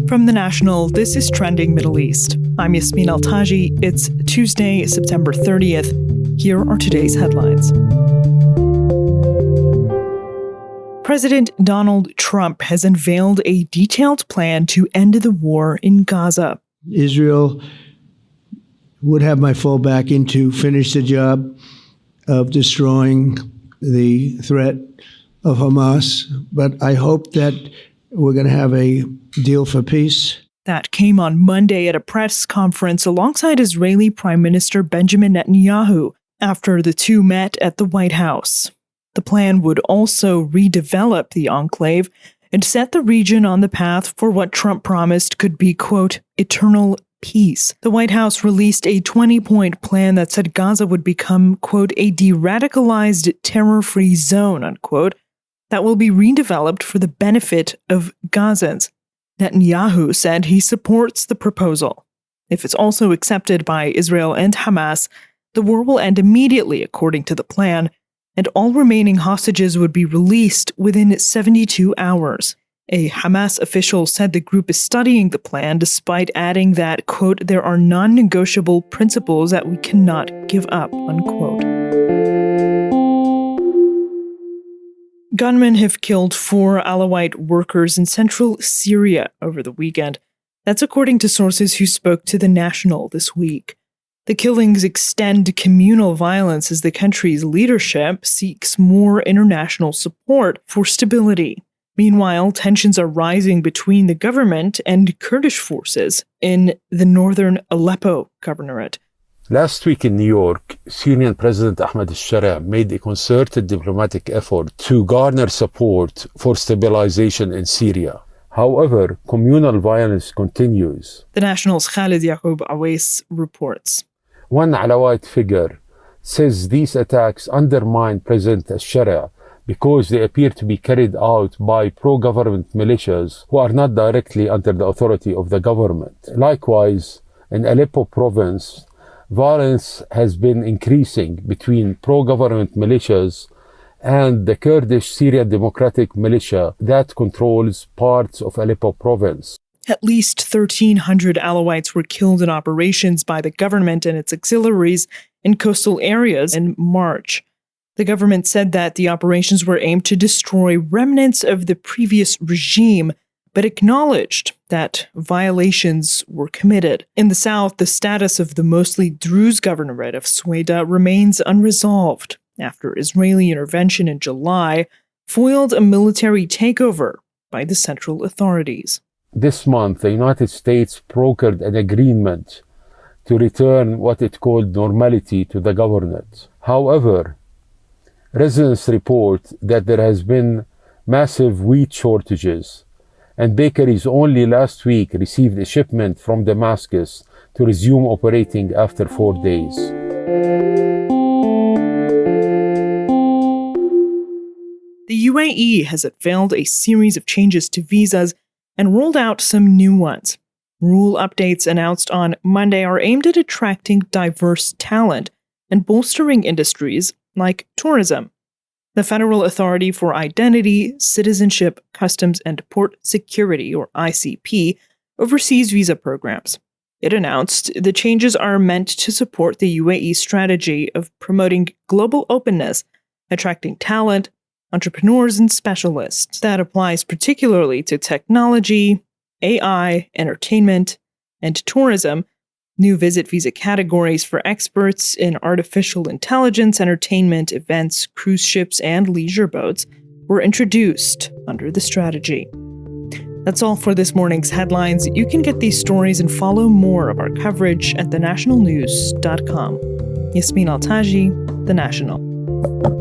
From The National, this is Trending Middle East. I'm Yasmin Al-Taji. It's Tuesday, September 30th. Here are today's headlines. President Donald Trump has unveiled a detailed plan to end the war in Gaza. Israel would have my full backing to finish the job of destroying the threat of Hamas, but I hope that we're going to have a deal for peace. That came on Monday at a press conference alongside Israeli Prime Minister Benjamin Netanyahu after the two met at the White House. The plan would also redevelop the enclave and set the region on the path for what Trump promised could be, quote, eternal peace. The White House released a 20-point plan that said Gaza would become, quote, a de-radicalized terror-free zone, unquote, that will be redeveloped for the benefit of Gazans. Netanyahu said he supports the proposal. If it's also accepted by Israel and Hamas, the war will end immediately, according to the plan, and all remaining hostages would be released within 72 hours. A Hamas official said the group is studying the plan, despite adding that, quote, there are non-negotiable principles that we cannot give up, unquote. Gunmen have killed 4 Alawite workers in central Syria over the weekend. That's according to sources who spoke to The National this week. The killings extend communal violence as the country's leadership seeks more international support for stability. Meanwhile, tensions are rising between the government and Kurdish forces in the northern Aleppo governorate. Last week in New York, Syrian President Ahmed al-Shara made a concerted diplomatic effort to garner support for stabilization in Syria. However, communal violence continues. The National's Khaled Yacoub Oweis reports. One Alawite figure says these attacks undermine President al-Shara because they appear to be carried out by pro-government militias who are not directly under the authority of the government. Likewise, in Aleppo province, violence has been increasing between pro-government militias and the Kurdish Syrian Democratic Militia that controls parts of Aleppo province. At least 1,300 Alawites were killed in operations by the government and its auxiliaries in coastal areas in March. The government said that the operations were aimed to destroy remnants of the previous regime, but acknowledged that violations were committed. In the south, the status of the mostly Druze governorate of Sweda remains unresolved after Israeli intervention in July foiled a military takeover by the central authorities. This month, the United States brokered an agreement to return what it called normality to the government. However, residents report that there has been massive wheat shortages, and bakeries only last week received a shipment from Damascus to resume operating after 4 days. The UAE has unveiled a series of changes to visas and rolled out some new ones. Rule updates announced on Monday are aimed at attracting diverse talent and bolstering industries like tourism. The Federal Authority for Identity, Citizenship, Customs, and Port Security, or ICP, oversees visa programs. It announced the changes are meant to support the UAE strategy of promoting global openness, attracting talent, entrepreneurs, and specialists. That applies particularly to technology, AI, entertainment, and tourism. New visit visa categories for experts in artificial intelligence, entertainment, events, cruise ships, and leisure boats were introduced under the strategy. That's all for this morning's headlines. You can get these stories and follow more of our coverage at thenationalnews.com. Yasmin Al-Taji, The National.